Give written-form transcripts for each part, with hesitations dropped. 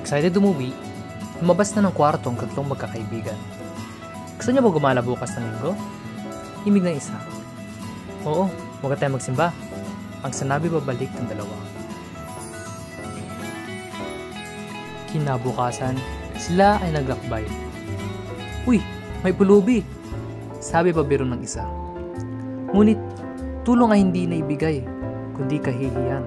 Excited umuwi, lumabas na ng kwarto ang tatlong magkakaibigan. Gusto niyo ba gumala bukas ng linggo? Himig ng isa. Oo, huwag tayo magsimba. Ang sanabi babalik ng dalawa. Kinabukasan, sila ay naglakbay. Uy, may pulubi! Sabi pa biro ng isa. Ngunit, tulong ay hindi naibigay, kundi kahihiyan.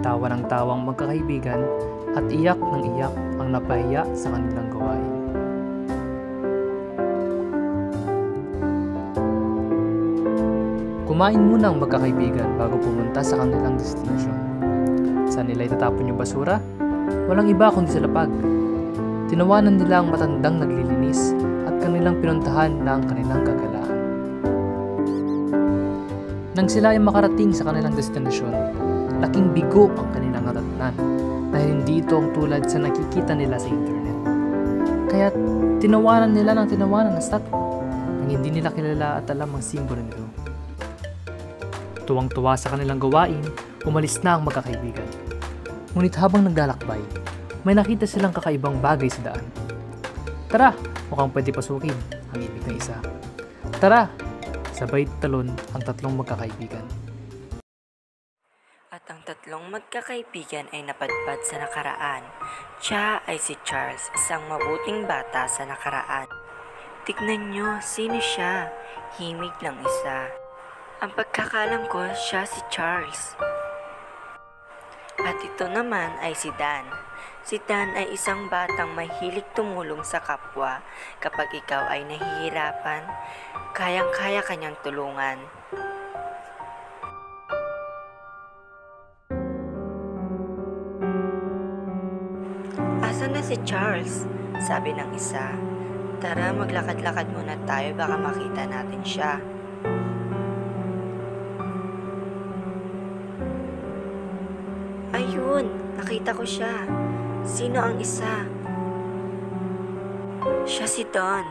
Tawa ng tawang magkakaibigan at iyak ng iyak ang napahiya sa kanilang gawain. Kumain muna ang magkakaibigan bago pumunta sa kanilang destinasyon. Saan nila itatapon yung basura? Walang iba kundi sa lapag. Tinawanan nila ang matandang naglilinis at kanilang pinuntahan na ang kanilang gagalaan. Nang sila ay makarating sa kanilang destinasyon, laking bigo ang kanilang natatnan dahil hindi ito ang tulad sa nakikita nila sa internet. Kaya tinawanan nila ng tinawanan na statue nang hindi nila kilala at alam ang simbolo nito. Tuwang-tuwa sa kanilang gawain, umalis na ang magkakaibigan. Ngunit habang naglalakbay, may nakita silang kakaibang bagay sa daan. Tara, mukhang pwede pasukin, ang ibig ng isa. Tara, sabay talon ang tatlong magkakaibigan. At ang tatlong magkakaibigan ay napadpad sa nakaraan. Siya ay si Charles, isang mabuting bata sa nakaraan. Tignan nyo, sino siya? Himig ng isa. Ang pagkakalam ko, siya si Charles. At ito naman ay si Dan. Si Dan ay isang batang mahilig tumulong sa kapwa. Kapag ikaw ay nahihirapan, kayang-kaya kanyang tulungan. Asan na si Charles? Sabi ng isa. Tara, maglakad-lakad muna tayo, baka makita natin siya. Ayun, nakita ko siya. Sino ang isa? Siya si Don.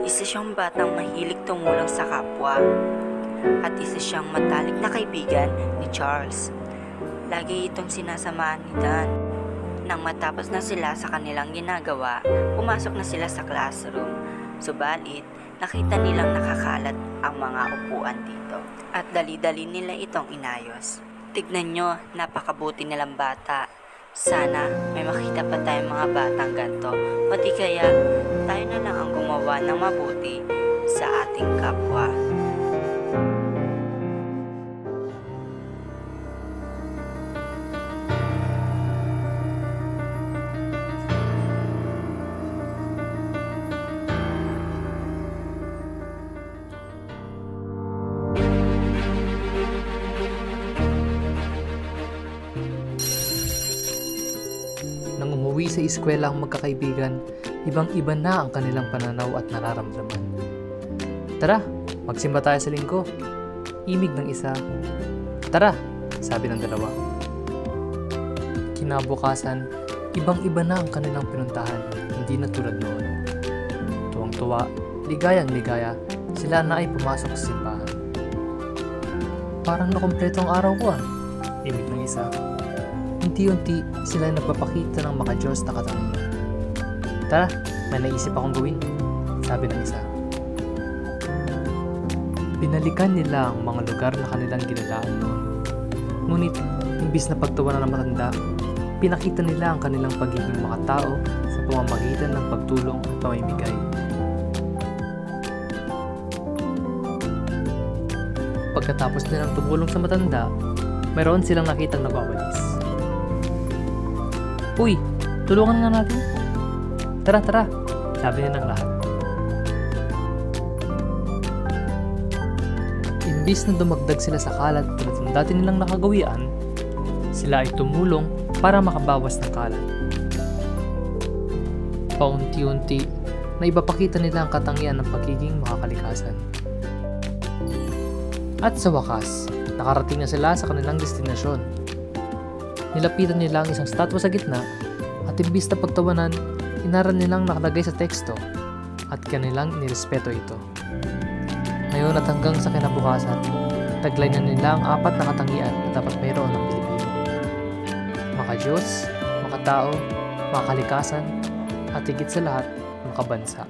Isa siyang batang mahilig tumulong sa kapwa. At isa siyang matalik na kaibigan ni Charles. Lagi itong sinasamahan ni Dan. Nang matapos na sila sa kanilang ginagawa, pumasok na sila sa classroom. Subalit, nakita nilang nakakalat ang mga upuan dito. At dali-dali nila itong inayos. Tignan nyo, napakabuti nilang bata. Sana may makita pa tayong mga batang ganito. O di kaya, tayo na lang ang gumawa ng mabuti sa ating kapwa. Nang umuwi sa eskwela ang magkakaibigan, ibang-iba na ang kanilang pananaw at nararamdaman. Tara, magsimba tayo sa linggo. Imig ng isa. Tara, sabi ng dalawa. Kinabukasan, ibang-iba na ang kanilang pinuntahan, hindi na tulad noon. Tuwang-tuwa, ligayang-ligaya, sila na ay pumasok sa simbahan. Parang nakumpleto ang araw ko imig ng isa. Unti-unti sila ay nagpapakita ng maka-Diyos na katangian. Tara, may naisip akong gawin, sabi ng isa. Binalikan nila ang mga lugar na kanilang ginalaan noon. Ngunit, imbis na pagtawanan ng matanda, pinakita nila ang kanilang pagiging makatao sa pamamagitan ng pagtulong at pamimigay. Pagkatapos nilang tumulong sa matanda, mayroon silang nakitang nawawalis. Uy, tulungan nga natin. Tara, tara, sabi niya ng lahat. Imbis na dumagdag sila sa kalat tulad ng dati nilang nakagawian, sila ay tumulong para makabawas ng kalat. Paunti-unti, na ipapakita nila ang katangian ng pagiging makakalikasan. At sa wakas, nakarating na sila sa kanilang destinasyon. Nilapitan nila ang isang statwa sa gitna at imbis na pagtawanan, inaral nilang nakalagay sa teksto at kanilang inirespeto ito. Ngayon at hanggang sa kinabukasan, taglay na nila ang 4 na katangian na dapat mayroon ng Pilipino. Maka-Diyos, makatao, mga tao, mga kalikasan, at higit sa lahat, makabansa.